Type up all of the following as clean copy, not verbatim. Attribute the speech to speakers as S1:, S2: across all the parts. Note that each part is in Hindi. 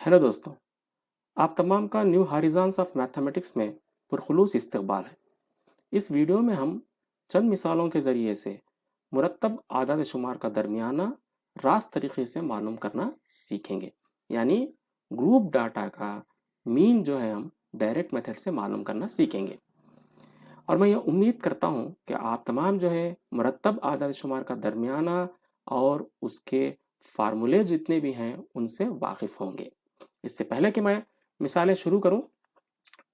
S1: हेलो दोस्तों, आप तमाम का न्यू हॉरिज़ॉन्स ऑफ मैथमेटिक्स में पुरखुलूस इस्तकबाल है। इस वीडियो में हम चंद मिसालों के ज़रिए से मुरत्तब आदाद शुमार का दरमियाना रास्त तरीके से मालूम करना सीखेंगे। यानी ग्रुप डाटा का मीन जो है हम डायरेक्ट मेथड से मालूम करना सीखेंगे। और मैं ये उम्मीद करता हूँ कि आप तमाम जो है मुरत्तब आदाद शुमार का दरमियाना और उसके फार्मूले जितने भी हैं उनसे वाकिफ़ होंगे। इससे पहले कि मैं मिसालें शुरू करूं,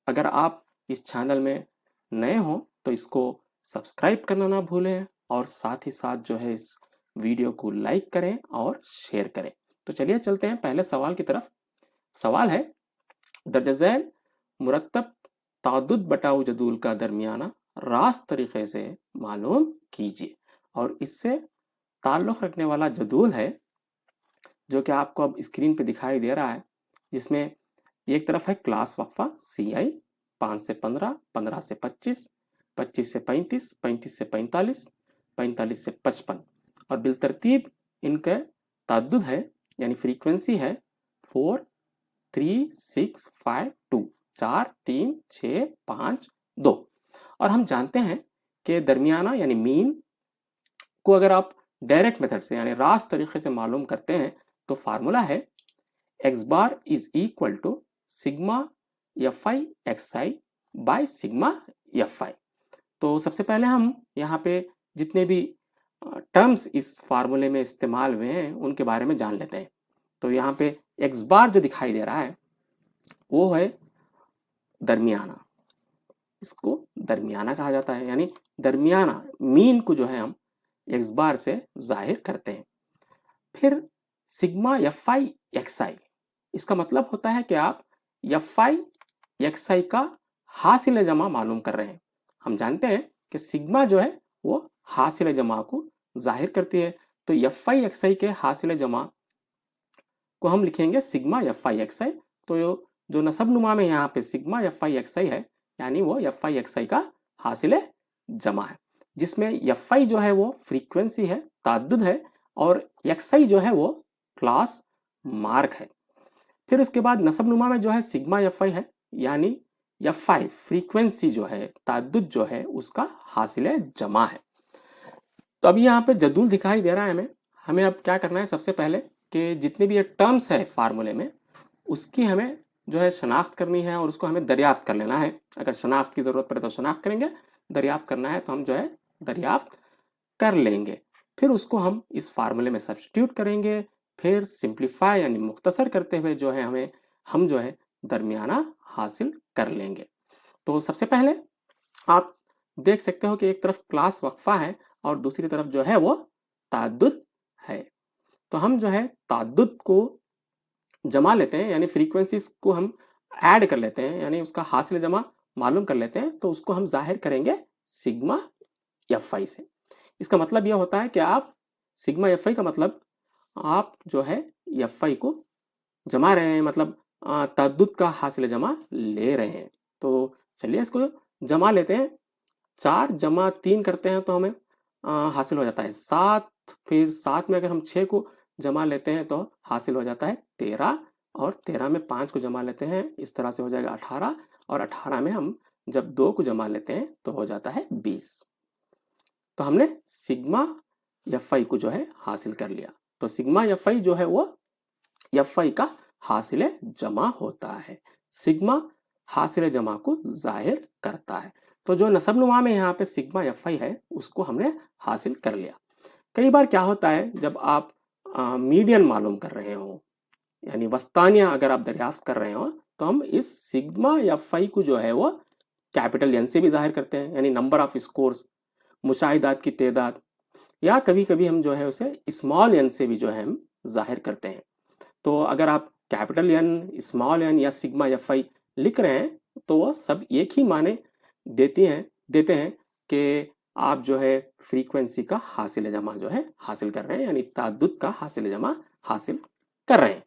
S1: अगर आप इस चैनल में नए हो तो इसको सब्सक्राइब करना ना भूलें और साथ ही साथ जो है इस वीडियो को लाइक करें और शेयर करें। तो चलिए चलते हैं पहले सवाल की तरफ। सवाल है, दर्ज झैल मुरत्तब ताद्दुद बटाऊ जदूल का दरमियाना रास्त तरीके से मालूम कीजिए। और इससे ताल्लुक़ रखने वाला जदूल है जो कि आपको अब स्क्रीन पे दिखाई दे रहा है, जिसमें एक तरफ है क्लास वक्फा CI 5 से 15, 15 से 25, 25 से 35, 35 से 45, 45 से 55 और बिलतरतीब इनका ताद्दुद है यानी फ्रीक्वेंसी है 4 3 6 5 2, 4 3 6 5 2। और हम जानते हैं कि दरमियाना यानी मीन को अगर आप डायरेक्ट मेथड से यानी रास्त तरीके से मालूम करते हैं तो फार्मूला है x bar is equal to sigma fi xi by sigma fi। तो सबसे पहले हम यहाँ पे जितने भी टर्म्स इस फार्मूले में इस्तेमाल हुए हैं उनके बारे में जान लेते हैं। तो यहाँ पे x बार जो दिखाई दे रहा है वो है दरमियाना, इसको दरमियाना कहा जाता है। यानी दरमियाना मीन को जो है हम x बार से जाहिर करते हैं। फिर सिग्मा fi xi, इसका मतलब होता है कि आप fi xi का हासिल जमा मालूम कर रहे हैं। हम जानते हैं कि सिग्मा जो है वो हासिल जमा को जाहिर करती है, तो fi xi के हासिल जमा को हम लिखेंगे सिग्मा fi xi। तो जो नसब नुमा में यहाँ पे सिग्मा fi xi है यानी वो fi xi का हासिल जमा है, जिसमें fi जो है वो फ्रीक्वेंसी है, ताद्दुद है, और xi जो है वो क्लास मार्क है। फिर उसके बाद नसब नुमा में जो है सिग्मा fi है यानी fi फ्रीक्वेंसी जो है, ताद्दुद जो है उसका हासिल जमा है। तो अभी यहाँ पे जदूल दिखाई दे रहा है हमें। हमें अब क्या करना है, सबसे पहले कि जितने भी ये टर्म्स है फार्मूले में उसकी हमें जो है शनाख्त करनी है और उसको हमें दरियाफ्त कर लेना है। अगर शनाख्त की ज़रूरत पड़े तो शनाख्त करेंगे, दरियाफ्त करना है तो हम जो है दरियाफ्त कर लेंगे। फिर उसको हम इस फार्मूले में सब्स्टिट्यूट करेंगे, फिर सिंप्लीफाई यानी मुख्तसर करते हुए जो है हम जो है दरमियाना हासिल कर लेंगे। तो सबसे पहले आप देख सकते हो कि एक तरफ क्लास वक्फा है और दूसरी तरफ जो है वो ताद्दुद है। तो हम जो है ताद्दुद को जमा लेते हैं यानी फ्रीक्वेंसीज को हम ऐड कर लेते हैं यानी उसका हासिल जमा मालूम कर लेते हैं, तो उसको हम जाहिर करेंगे सिग्मा fi से। इसका मतलब यह होता है कि आप सिग्मा fi का मतलब आप जो है fi को जमा रहे हैं, मतलब ताद्दुद का हासिल जमा ले रहे हैं। तो चलिए इसको जमा लेते हैं। 4 जमा 3 करते हैं तो हमें हासिल हो जाता है 7। फिर 7 में अगर हम 6 को जमा लेते हैं तो हासिल हो जाता है 13, और 13 में 5 को जमा लेते हैं, इस तरह से हो जाएगा 18, और 18 में हम जब 2 को जमा लेते हैं तो हो जाता है 20। तो हमने सिग्मा fi को जो है हासिल कर लिया। तो सिग्मा fi जो है वो fi का हासिल जमा होता है, सिग्मा हासिल जमा को जाहिर करता है। तो जो नसब नुमा में यहाँ पे सिग्मा fi है उसको हमने हासिल कर लिया। कई बार क्या होता है, जब आप मीडियन मालूम कर रहे हो यानी वस्तानिया अगर आप दरियाफ्त कर रहे हो तो हम इस सिग्मा fi को जो है वो कैपिटल N से भी जाहिर करते हैं यानी नंबर ऑफ स्कोर्स, मुशाहिदात की तादाद, या कभी कभी हम जो है उसे स्मॉल n से भी जो है हम जाहिर करते हैं। तो अगर आप कैपिटल N, स्मॉल n या सिग्मा fi लिख रहे हैं तो वो सब एक ही माने देते हैं कि आप जो है फ्रीक्वेंसी का हासिल जमा जो है हासिल कर रहे हैं यानी ताद्दुद का हासिल जमा हासिल कर रहे हैं।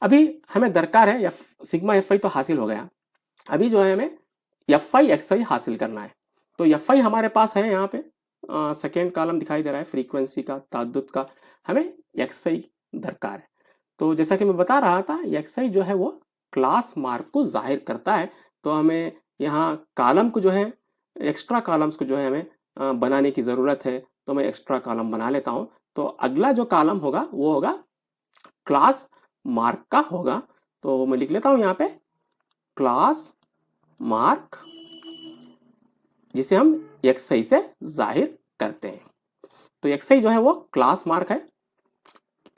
S1: अभी हमें दरकार है सिग्मा fi तो हासिल हो गया, अभी जो है हमें fi xi हासिल करना है। तो fi हमारे पास है, यहाँ पे सेकेंड कॉलम दिखाई दे रहा है फ्रीक्वेंसी का, ताद्दुद का, हमें xi दरकार है। तो जैसा कि मैं बता रहा था, एक्सआई जो है वो क्लास मार्क को जाहिर करता है। तो हमें यहाँ कॉलम को जो है, एक्स्ट्रा कॉलम्स को जो है हमें बनाने की ज़रूरत है। तो मैं एक्स्ट्रा कॉलम बना लेता हूँ। तो अगला जो कॉलम होगा वो होगा क्लास मार्क का होगा। तो मैं लिख लेता हूँ यहाँ पे क्लास मार्क, जिसे हम एक्सआई से जाहिर करते हैं। तो एक्सआई जो है वो क्लास मार्क है।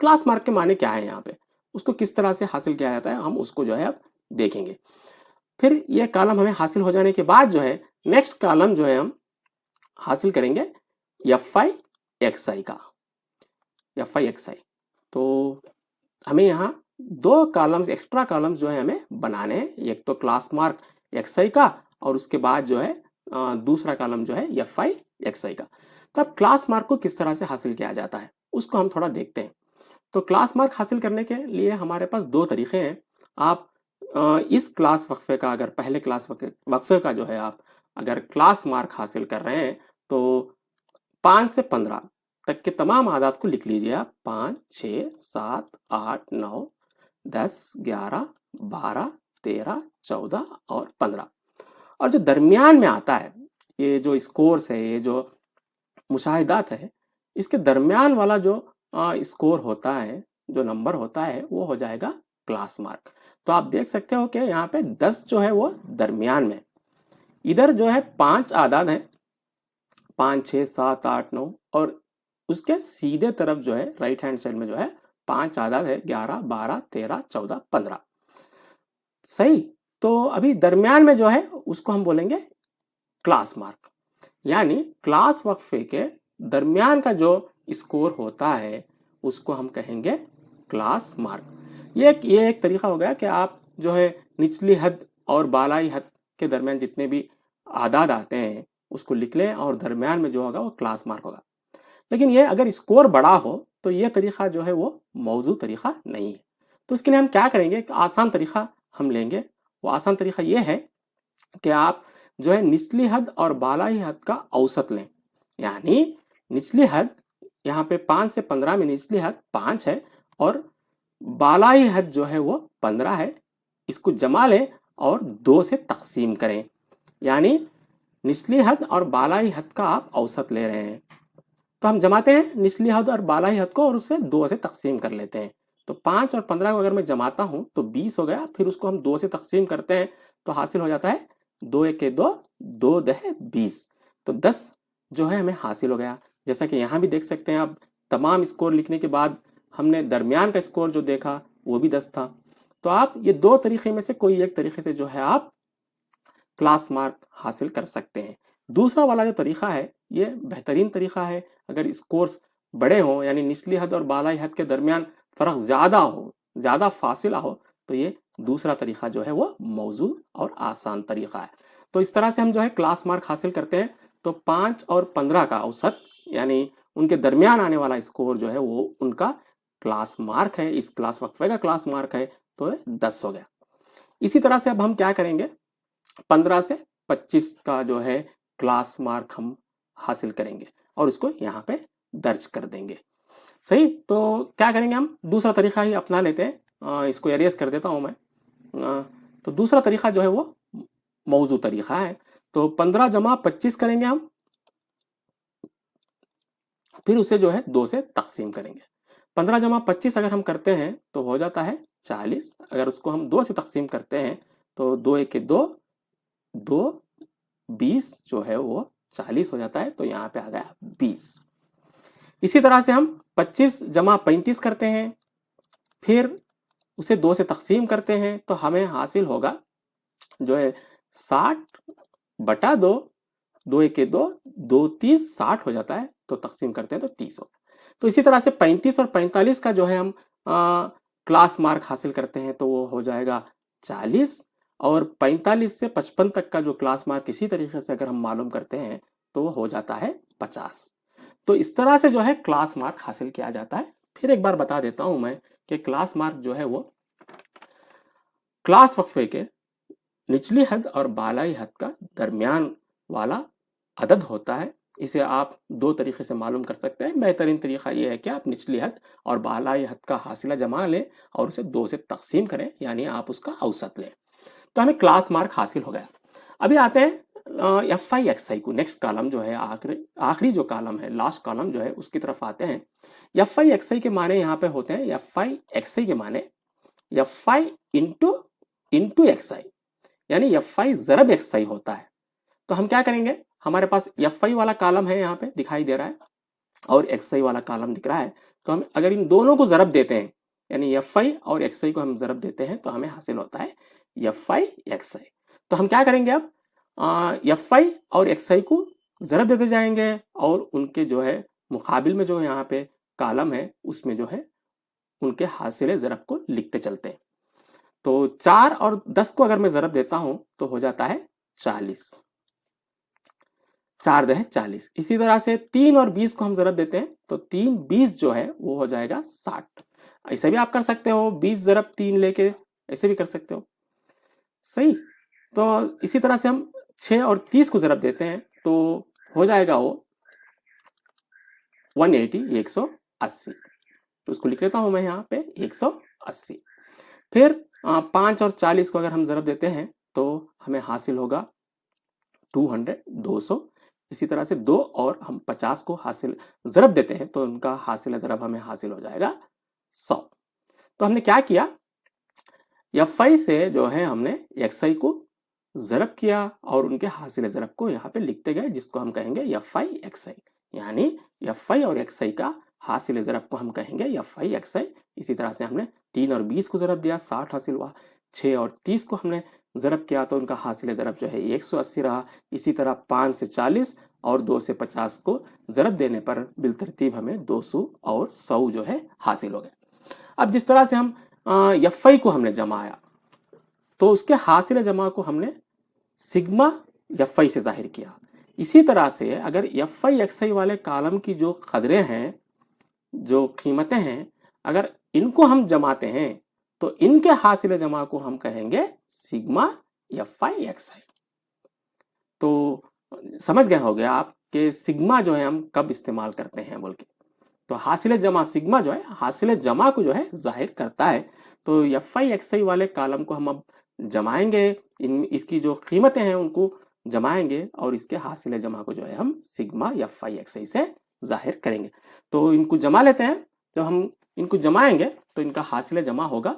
S1: क्लास मार्क के माने क्या है यहाँ पे, उसको किस तरह से हासिल किया जाता है, हम उसको जो है अब देखेंगे। फिर ये कॉलम हमें हासिल हो जाने के बाद जो है नेक्स्ट कॉलम जो है हम हासिल करेंगे एफ आई एक्स आई का, एफ आई एक्स आई। तो हमें यहाँ दो कॉलम्स, एक्स्ट्रा कॉलम्स जो है हमें बनाने हैं। एक तो क्लास मार्क एक्स आई का, और उसके बाद जो है दूसरा कॉलम जो है एफ आई एक्स आई का। तो अब क्लास मार्क को किस तरह से हासिल किया जाता है उसको हम थोड़ा देखते हैं। तो क्लास मार्क हासिल करने के लिए हमारे पास दो तरीके हैं। आप इस क्लास वक्फे का, अगर पहले क्लास वक्फे का जो है आप अगर क्लास मार्क हासिल कर रहे हैं तो 5 से 15 तक के तमाम आदाद को लिख लीजिए आप। 5, 6, 7, 8, 9, 10, 11, 12, 13, 14 और 15। और जो दरमियान में आता है, ये जो स्कोर्स है, ये जो मुशाहिदात है, इसके दरमियान वाला जो स्कोर होता है, जो नंबर होता है, वो हो जाएगा क्लास मार्क। तो आप देख सकते हो कि यहाँ पे 10 जो है वो दरमियान में, इधर जो है 5 आदाद हैं, 5, 6, 7, 8, 9, और उसके सीधे तरफ जो है राइट हैंड साइड में जो है 5 आदाद है, 11, 12, 13, 14, 15। सही। तो अभी दरमियान में जो है उसको हम बोलेंगे क्लास मार्क। यानी क्लास वक्फे के दरमियान का जो स्कोर होता है उसको हम कहेंगे क्लास मार्क। ये एक तरीका हो गया कि आप जो है निचली हद और बालाई हद के दरमियान जितने भी आदाद आते हैं उसको लिख लें, और दरमियान में जो होगा वो क्लास मार्क होगा। लेकिन ये अगर स्कोर बड़ा हो तो ये तरीका जो है वो मौजू तरीका नहीं है। तो इसके लिए हम क्या करेंगे, एक आसान तरीका हम लेंगे। वो आसान तरीका ये है कि आप जो है निचली हद और बालाई हद का औसत लें। यानी निचली हद यहाँ पे 5 से 15 में निचली हद 5 है, और बालाई हद जो है वो 15 है। इसको जमा लें और 2 से तकसीम करें। यानी निचली हद और बालाई हद का आप औसत ले रहे हैं। तो हम जमाते हैं निचली हद और बालाई हद को और उससे 2 से तकसीम कर लेते हैं। तो 5 और 15 को अगर मैं जमाता हूं तो 20 हो गया। फिर उसको हम 2 से तकसीम करते हैं तो हासिल हो जाता है 2 1 2, 2 दह 20। तो 10 जो है हमें हासिल हो गया। जैसा कि यहाँ भी देख सकते हैं आप, तमाम स्कोर लिखने के बाद हमने दरमियान का स्कोर जो देखा वो भी 10 था। तो आप ये दो तरीके में से कोई एक तरीके से जो है आप क्लास मार्क हासिल कर सकते हैं। दूसरा वाला जो तरीका है ये बेहतरीन तरीका है। अगर स्कोर्स बड़े हों, यानी निचली हद और बालाई हद के दरमियान फ़र्क ज़्यादा हो, ज़्यादा फासिला हो, तो ये दूसरा तरीका जो है वो मौजू और आसान तरीका है। तो इस तरह से हम जो है क्लास मार्क हासिल करते हैं। तो 5 और 15 का औसत, यानी उनके दरमियान आने वाला स्कोर जो है वो उनका क्लास मार्क है, इस क्लास वक्फे का क्लास मार्क है। तो 10 हो गया। इसी तरह से अब हम क्या करेंगे, 15 से 25 का जो है क्लास मार्क हम हासिल करेंगे और उसको यहाँ पे दर्ज कर देंगे। सही। तो क्या करेंगे, हम दूसरा तरीका ही अपना लेते हैं। इसको एरेज कर देता हूँ मैं। तो दूसरा तरीका जो है वो मौजू तरीका है। तो 15 जमा 25 करेंगे हम, फिर उसे जो है 2 से तकसीम करेंगे। 15 जमा 25 अगर हम करते हैं तो हो जाता है 40। अगर उसको हम 2 से तकसीम करते हैं तो 2 1 2, 2 20 जो है वो 40 हो जाता है। तो यहाँ पे आ गया 20। इसी तरह से हम 25 जमा 35 करते हैं, फिर उसे 2 से तकसीम करते हैं तो हमें हासिल होगा जो है 60 बटा 2, 2 1 2, 2 30, 60 हो जाता है। तो तकसीम करते हैं तो 30 हो। तो इसी तरह से 35 और 45 का जो है हम क्लास मार्क हासिल करते हैं तो वो हो जाएगा 40, और 45 से 55 तक का जो क्लास मार्क इसी तरीके से अगर हम मालूम करते हैं तो वो हो जाता है 50। तो इस तरह से जो है क्लास मार्क हासिल किया जाता है। फिर एक बार बता देता हूं मैं कि क्लास मार्क जो है वो क्लास वक्फे के निचली हद और बालाई हद का दरमियान वाला अदद होता है। इसे आप दो तरीके से मालूम कर सकते हैं। बेहतरीन तरीका ये है कि आप निचली हद और बालाई हद का हासिला जमा लें और उसे 2 से तकसीम करें, यानी आप उसका औसत लें। तो हमें क्लास मार्क हासिल हो गया। अभी आते हैं एफ आई एक्स आई को, नेक्स्ट कॉलम जो है, आखिरी जो कॉलम है, लास्ट कॉलम जो है, उसकी तरफ आते हैं। एफ आई एक्स आई के माने यहाँ पे होते हैं, एफ आई एक्स आई के माने एफ आई इंटू एक्स आई, यानी एफ आई जरब एक्स आई होता है। तो हम क्या करेंगे, हमारे पास एफ आई वाला कॉलम है यहाँ पे दिखाई दे रहा है और एक्स आई वाला कॉलम दिख रहा है। तो हम अगर इन दोनों को जरब देते हैं, यानी एफ आई और एक्स आई को हम जरब देते हैं, तो हमें हासिल होता है एफ आई एक्स आई। तो हम क्या करेंगे अब, एफ आई और एक्स आई को जरब देते जाएंगे और उनके जो है मुकाबिल में जो यहाँ पे कॉलम है उसमें जो है उनके हासिल जरब को लिखते चलते हैं। तो 4 और 10 को अगर मैं जरब देता हूं तो हो जाता है 40, 4 दह 40। इसी तरह से 3 और 20 को हम जरब देते हैं तो 3 20 जो है वो हो जाएगा 60। ऐसे भी आप कर सकते हो, 20 जरब 3 लेके ऐसे भी कर सकते हो, सही। तो इसी तरह से हम 6 और 30 को जरब देते हैं तो हो जाएगा वो 180, 180। तो उसको लिख लेता हूं मैं यहाँ पे 180। फिर 5 और 40 को अगर हम जरब देते हैं तो हमें हासिल होगा 200, 200। इसी तरह से 2 और हम 50 को हासिल जरब देते हैं तो उनका हासिल जरब हमें हासिल हो जाएगा 100। तो हमने क्या किया, एफ आई से जो है हमने एक्स आई को जरब किया और उनके हासिल जरब को यहाँ पे लिखते गए, जिसको हम कहेंगे एफ आई एक्स आई, यानी एफ आई और एक्स आई का हासिल जरब को हम कहेंगे एफ आई एक्स आई। इसी तरह से हमने 3 और 20 को जरब दिया, 60 हासिल हुआ। 6 और 30 को हमने जरब किया तो उनका हासिल जरब जो है 180 रहा। इसी तरह 5 से 40 और 2 से 50 को जरब देने पर बिलतरतीब हमें 200 और 100 जो है हासिल हो गए। अब जिस तरह से हम एफ आई को हमने जमाया तो उसके हासिल जमा को हमने सिग्मा एफ आई से जाहिर किया। इसी तरह से अगर एफ आई एक्स आई वाले कॉलम की जो कदरें हैं, जो कीमतें हैं, अगर इनको हम जमाते हैं तो इनके हासिल जमा को हम कहेंगे सिग्मा एफ आई एक्स आई। तो समझ गए होगे आप कि सिग्मा जो है हम कब इस्तेमाल करते हैं बोल के। तो हासिल जमा सिग्मा जो है हासिल जमा को जो है जाहिर करता है। तो एफ आई एक्स आई वाले कॉलम को हम अब जमाएंगे, इसकी जो कीमतें हैं उनको जमाएंगे और इसके हासिल जमा को जो है हम सिग्मा एफ आई एक्स आई से जाहिर करेंगे। तो इनको जमा लेते हैं, जब हम इनको जमाएंगे तो इनका हासिल जमा होगा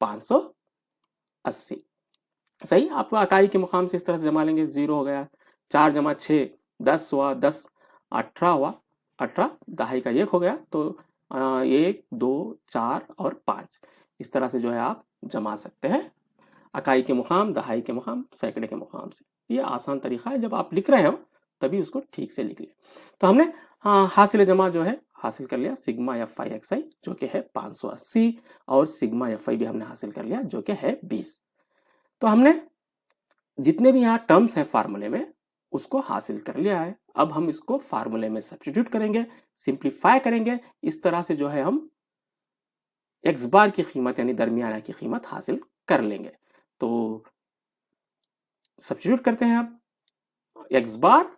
S1: 580, सही। आप इकाई के मुकाम से इस तरह से जमा लेंगे, 0 हो गया, 4 जमा 6 10 हुआ, 10 18 हुआ, 18 दहाई का 1 हो गया। तो 1 2 4 और 5 इस तरह से जो है आप जमा सकते हैं, इकाई के मुकाम, दहाई के मुकाम, सैकड़े के मुकाम से। ये आसान तरीका है, जब आप लिख रहे हो तभी उसको ठीक से लिख लिया। तो हमने हासिल जमा जो है हासिल कर लिया सिग्मा एफ आई एक्स आई जो कि है 580 और सिग्मा एफ आई भी हमने हासिल कर लिया जो कि है 20। तो हमने जितने भी यहाँ टर्म्स है फार्मूले में उसको हासिल कर लिया है। अब हम इसको फार्मूले में सब्स्टिट्यूट करेंगे, सिंप्लीफाई करेंगे। इस तरह से जो है हम एक्स बार की कीमत यानी दरमियाना की कीमत हासिल कर लेंगे। तो सब्स्टिट्यूट करते हैं आप, एक्स बार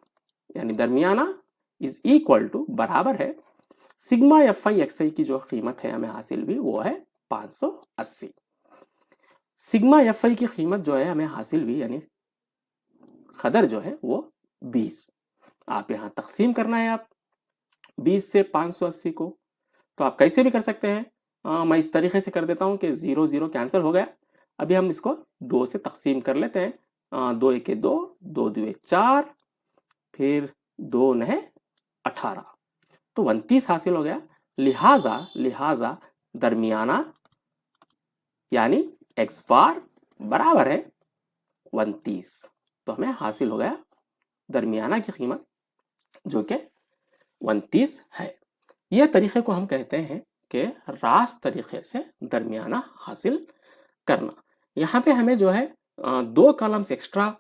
S1: यानी दरमियाना इज इक्वल टू बराबर है sigma F I x i की जो कीमत है हमें हासिल भी वो है 580। सिग्मा एफ आई की कीमत जो है हमें हासिल भी यानी कदर जो है वो 20। आप यहां तकसीम करना है आप 20 से 580 को, तो आप कैसे भी कर सकते हैं। मैं इस तरीके से कर देता हूं कि 0 0 कैंसिल हो गया। अभी हम इसको 2 से तकसीम कर लेते हैं, 2 1 2, 2 2 4, फिर 2 9 18, तो 29 हासिल हो गया। लिहाजा दरमियाना यानी एक्स बार बराबर है 29। तो हमें हासिल हो गया दरमियाना की कीमत जो कि 29 है। यह तरीके को हम कहते हैं कि रास्त तरीके से दरमियाना हासिल करना। यहाँ पे हमें जो है 2 कॉलम्स एक्स्ट्रा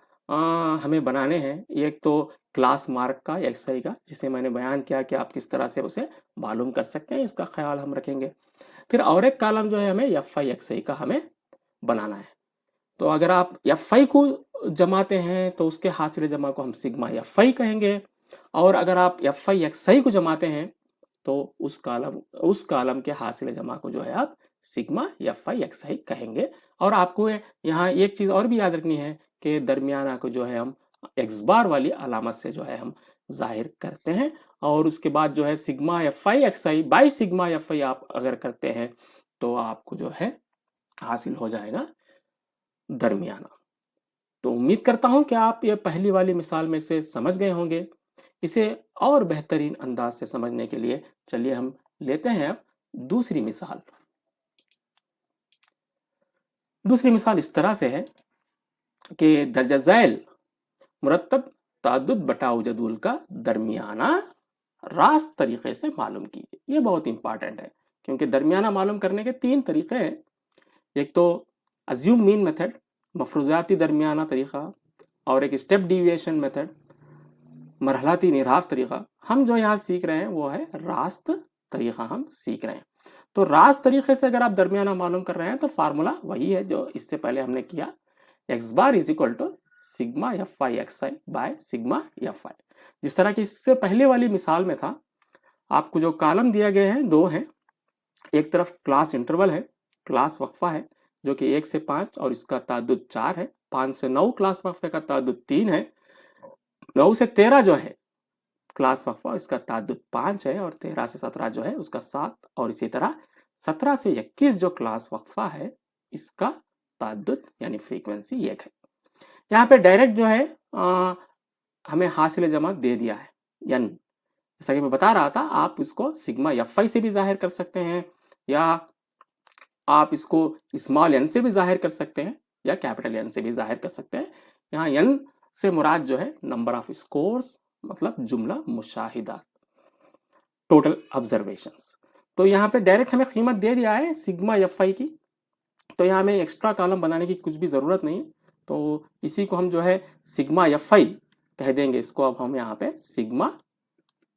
S1: हमें बनाने हैं। एक तो क्लास मार्क का एक्स आई का, जिसे मैंने बयान किया कि आप किस तरह से उसे मालूम कर सकते हैं, इसका ख्याल हम रखेंगे। फिर और एक कॉलम जो है हमें एफ आई एक्स आई का हमें बनाना है। तो अगर आप एफ आई को जमाते हैं तो उसके हासिल जमा को हम सिग्मा एफ आई कहेंगे और अगर आप एफ आई एक्स आई को जमाते हैं तो उस कॉलम के हासिल जमा को जो है आप सिग्मा एफ आई एक्स आई कहेंगे। और आपको यहाँ एक चीज और भी याद रखनी है कि दरमियाना को जो है हम एक्स बार वाली अलामत से जो है हम जाहिर करते हैं। और उसके बाद जो है sigma F I x I by sigma F I आप अगर करते हैं तो आपको जो है हासिल हो जाएगा दरमियाना। तो उम्मीद करता हूं कि आप ये पहली वाली मिसाल में से समझ गए होंगे। इसे और बेहतरीन अंदाज से समझने के लिए चलिए हम लेते हैं अब दूसरी मिसाल। दूसरी मिसाल इस तरह से है कि दर्जा झैल मुरत्तब ताद्दुद बटाव जदूल का दरमियाना रास्त तरीके से मालूम कीजिए। ये बहुत इंपॉर्टेंट है क्योंकि दरमियाना मालूम करने के 3 तरीके हैं। एक तो अज्यूम मीन मेथड, मफरूजाती दरमियाना तरीका, और एक स्टेप डिविएशन मेथड, मरहलाती निराफ तरीका। हम जो यहाँ सीख रहे हैं वो है रास्त तरीका हम सीख रहे हैं। तो रास्त तरीके से अगर आप दरमियाना मालूम कर रहे हैं तो फार्मूला वही है जो इससे पहले हमने किया, X bar is equal to sigma F I x I by sigma F I. जिस तरह की इससे पहले वाली मिसाल में था, आपको जो कॉलम दिया गए हैं 2 हैं। एक तरफ क्लास इंटरवल है, क्लास वक्फा है जो कि 1 से 5 और इसका ताद्दुद 4 है। 5 से 9 क्लास वक्फे का ताद्दुद 3 है। 9 से 13 जो है क्लास वक्फा इसका ताद्दुद 5 है। और 13 से 17 जो है उसका 7। और इसी तरह 17 से 21 जो क्लास वक्फा है इसका ताद्दुद यानी फ्रीक्वेंसी 1 है। यहाँ पे डायरेक्ट जो है हमें हासिल जमा दे दिया है यानी जैसा कि मैं बता रहा था, आप इसको सिग्मा एफ आई से भी जाहिर कर सकते हैं या आप इसको स्मॉल एन से भी जाहिर कर सकते हैं या कैपिटल एन से भी जाहिर कर सकते हैं। यहाँ एन से मुराद जो है नंबर ऑफ स्कोर्स मतलब जुमला मुशाहिदात, टोटल ऑब्जर्वेशंस। तो यहाँ पे डायरेक्ट हमें कीमत दे दिया है सिग्मा एफ आई की, तो यहाँ हमें एक्स्ट्रा कॉलम बनाने की कुछ भी ज़रूरत नहीं। तो इसी को हम जो है सिग्मा एफ आई कह देंगे इसको। अब हम यहाँ पे सिग्मा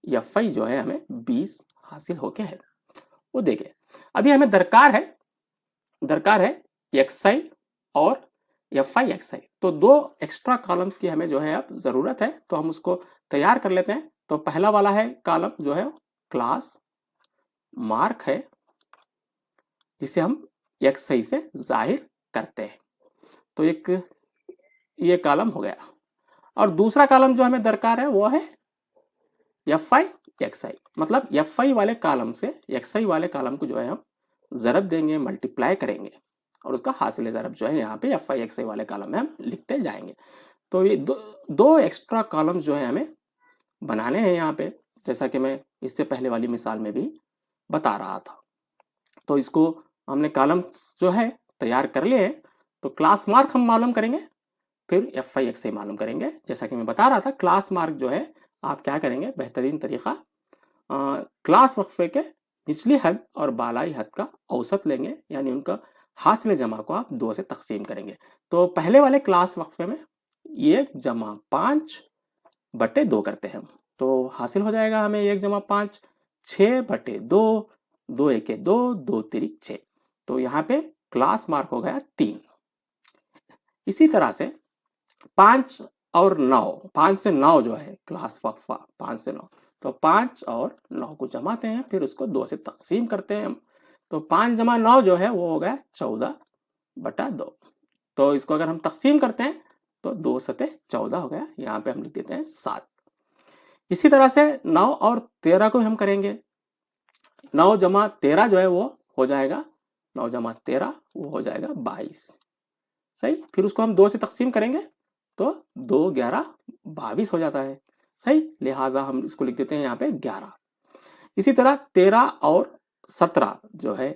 S1: एफ आई जो है हमें 20 हासिल होके है वो देखें। अभी हमें दरकार है एक्स आई और एफ आई एक्स आई। तो 2 एक्स्ट्रा कॉलम्स की हमें जो है अब ज़रूरत है, तो हम उसको तैयार कर लेते हैं। तो पहला वाला है कॉलम जो है क्लास मार्क है जिसे हम एक्स आई से जाहिर करते हैं। तो एक ये कॉलम हो गया। और दूसरा कॉलम जो हमें दरकार है वो है एफ आई एक्स आई। मतलब एफ आई वाले कॉलम से एक्स आई वाले कॉलम को जो है हम ज़रब देंगे, मल्टीप्लाई करेंगे और उसका हासिल ज़रब जो है यहाँ पे एफ आई एक्स आई वाले कॉलम में हम लिखते जाएंगे। तो ये दो एक्स्ट्रा कॉलम्स जो है हमें बनाने हैं यहाँ पे, जैसा कि मैं इससे पहले वाली मिसाल में भी बता रहा था। तो इसको हमने कॉलम जो है तैयार कर लिए हैं। तो क्लास मार्क हम मालूम करेंगे, फिर एफ आई एक्स आई मालूम करेंगे। जैसा कि मैं बता रहा था, क्लास मार्क जो है आप क्या करेंगे, बेहतरीन तरीका क्लास वक्फे के निचली हद और बालाई हद का औसत लेंगे, यानी उनका हासिल जमा को आप 2 से तकसीम करेंगे। तो पहले वाले क्लास वक्फे में 1 जमा 5 बटे 2 करते हैं, तो हासिल हो जाएगा हमें 1 जमा 5 6 बटे 2, 2 1 2, 2 3 6। तो यहाँ पे क्लास मार्क हो गया 3। इसी तरह से 5 और 9, 5 से 9 जो है क्लास वक्फा 5 से 9, तो 5 और 9 को जमाते हैं, फिर उसको 2 से तकसीम करते हैं हम। तो 5 जमा 9 जो है वो हो गया 14 बटा 2। तो इसको अगर हम तकसीम करते हैं तो 2 सते 14 हो गया। यहाँ पे हम लिख देते हैं 7। इसी तरह से 9 और 13 को हम करेंगे। 9 जमा 13 जो है वो हो जाएगा 9 जमा 13 वो हो जाएगा 22। सही। फिर उसको हम 2 से तकसीम करेंगे तो 2 11 22 हो जाता है। सही। लिहाजा हम इसको लिख देते हैं यहाँ पे 11। इसी तरह 13 और 17 जो है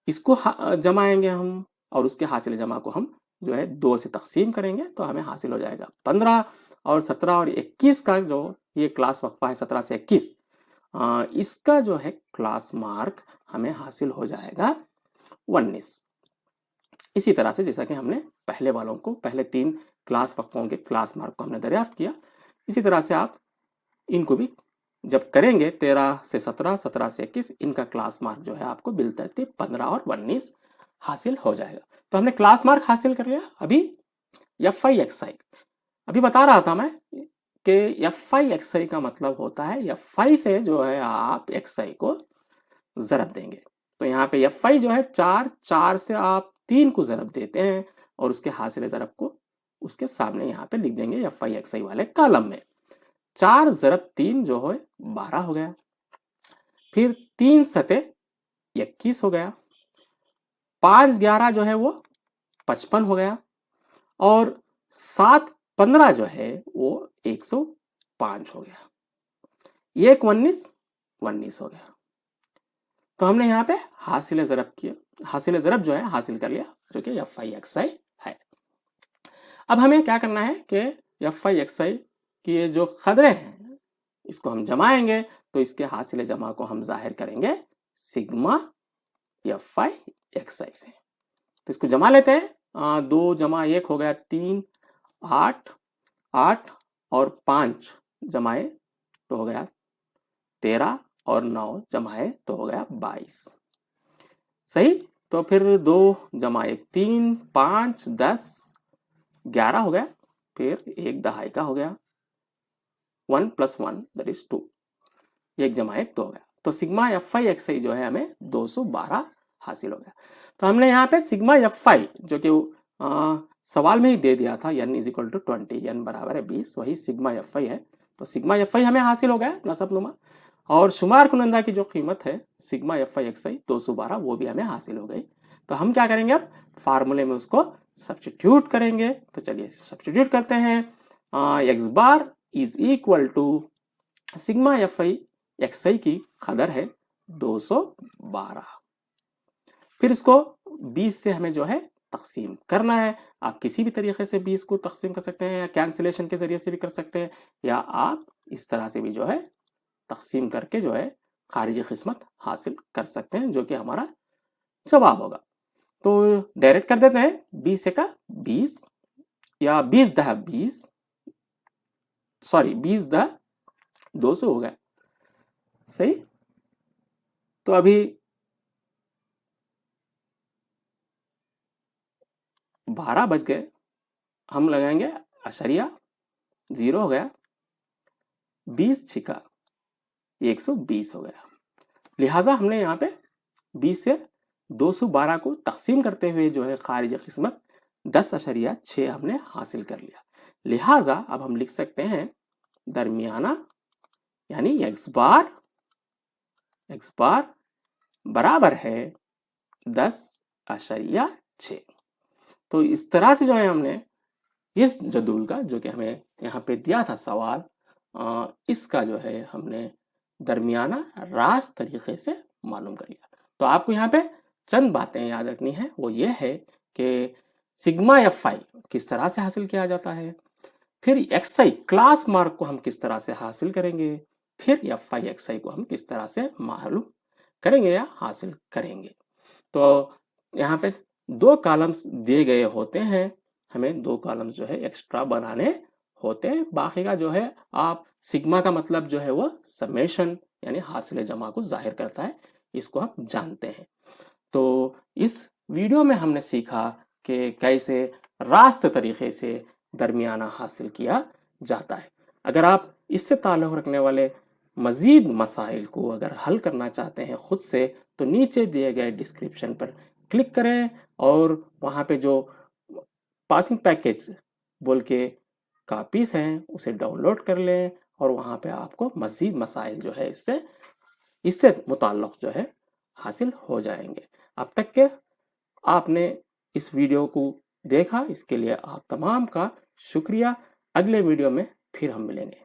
S1: इसको जमाएंगे हम और उसके हासिल जमा को हम जो है 2 से तकसीम करेंगे तो हमें हासिल हो जाएगा 15। और 17 और 21 का जो ये क्लास वक्फा है 17 से 21, इसका जो है क्लास मार्क हमें हासिल हो जाएगा 19। इसी तरह से जैसा कि हमने पहले वालों को, पहले 3 क्लास वक्फों के क्लास मार्क को हमने दरियाफ्त किया, इसी तरह से आप इनको भी जब करेंगे 13 से 17, 17 से 21, इनका क्लास मार्क जो है आपको बिलतरतीब 15 और 19 हासिल हो जाएगा। तो हमने क्लास मार्क हासिल कर लिया। अभी एफ आई एक्स आई, अभी बता रहा था मैं कि एफ आई एक्स आई का मतलब होता है एफ आई से जो है आप एक्स आई को ज़रब देंगे। तो यहाँ पे एफ आई जो है 4 से आप 3 को ज़रब देते हैं और उसके हासिल ज़रब को उसके सामने यहाँ पे लिख देंगे एफ आई एक्स आई वाले कॉलम में। 4 ज़रब 3 जो है 12 हो गया, फिर 3 सते 21 हो गया, 5 11 जो है वो 55 हो गया और 7 15 जो है वो 105 हो गया, 1 19 हो गया। तो हमने यहाँ पे हासिल ज़रब किया, हासिल ज़रब जो है हासिल कर लिया जो कि एफ आई एक्स आई है। अब हमें क्या करना है कि एफ आई एक्स आई की ये जो खदरे हैं इसको हम जमाएंगे, तो इसके हासिल जमा को हम जाहिर करेंगे सिग्मा एफ आई एक्स आई से। तो इसको जमा लेते हैं, 2 जमा 1 हो गया 3, 8 8 और 5 जमाए तो हो गया 13 और 9 जमाए तो हो गया 22। सही। तो फिर 2 जमा 1 3, 5 10 11 हो गया, फिर 1 दहाई का हो गया, 1 + 1 दैट इज 2, 1 जमा 1 2 हो गया। तो सिग्मा एफ आई एक्स आई जो है हमें 212 हासिल हो गया। तो हमने यहाँ पे सिग्मा एफ आई जो कि सवाल में ही दे दिया था n = 20, n बराबर है 20, वही सिग्मा एफ आई है। तो सिग्मा एफ आई हमें हासिल हो गया नसबनुमा, और शुमार कुनंदा की जो कीमत है सिग्मा एफ आई एक्स आई 212 वो भी हमें हासिल हो गई। तो हम क्या करेंगे, अब फार्मूले में उसको सब्स्टिट्यूट करेंगे। तो चलिए सब्स्टिट्यूट करते हैं। X bar is equal to sigma F I x i की कदर है 212, फिर इसको 20 से हमें जो है तकसीम करना है। आप किसी भी तरीके से 20 को तकसीम कर सकते हैं, या कैंसिलेशन के जरिए से भी कर सकते हैं, या आप इस तरह से भी जो है तकसीम करके जो है खारिजी किस्मत हासिल कर सकते हैं, जो कि हमारा जवाब होगा। तो डायरेक्ट कर देते हैं, 20 का 20 या 20 दहा 20, सॉरी 20 दहा 200 हो गया। सही। तो अभी 12 बज गए, हम लगाएंगे अशरिया, 0 हो गया, 20 छिका 120 हो गया। लिहाजा हमने यहाँ पे 20 से 212 को तकसीम करते हुए जो है खारिज किस्मत 10.6 हमने हासिल कर लिया। लिहाजा अब हम लिख सकते हैं दरमियाना यानी एक्स बार बराबर है 10.6। तो इस तरह से जो है हमने इस जदूल का जो कि हमें यहाँ पे दिया था सवाल, इसका जो है हमने दरमियाना रास्त तरीके से मालूम कर लिया। तो आपको यहाँ पे चंद बातें याद रखनी है, वो ये है कि सिग्मा एफ आई किस तरह से हासिल किया जाता है, फिर एक्स आई क्लास मार्क को हम किस तरह से हासिल करेंगे, फिर एफ आई एक्स आई को हम किस तरह से मालूम करेंगे या हासिल करेंगे। तो यहाँ पे 2 कॉलम्स दिए गए होते हैं, हमें 2 कॉलम्स जो है एक्स्ट्रा बनाने होते हैं। बाकी का जो है आप सिग्मा का मतलब जो है वो समेशन यानी हासिल जमा को जाहिर करता है, इसको हम जानते हैं। तो इस वीडियो में हमने सीखा कि कैसे रास्त तरीके से दरमियाना हासिल किया जाता है। अगर आप इससे ताल्लुक़ रखने वाले मज़ीद मसाइल को अगर हल करना चाहते हैं खुद से, तो नीचे दिए गए डिस्क्रिप्शन पर क्लिक करें और वहाँ पे जो पासिंग पैकेज बोल के कापीस हैं उसे डाउनलोड कर लें, और वहाँ पे आपको मज़ीद मसाइल जो है इससे मुताल्लिक़ जो है हासिल हो जाएंगे। अब तक के आपने इस वीडियो को देखा, इसके लिए आप तमाम का शुक्रिया। अगले वीडियो में फिर हम मिलेंगे।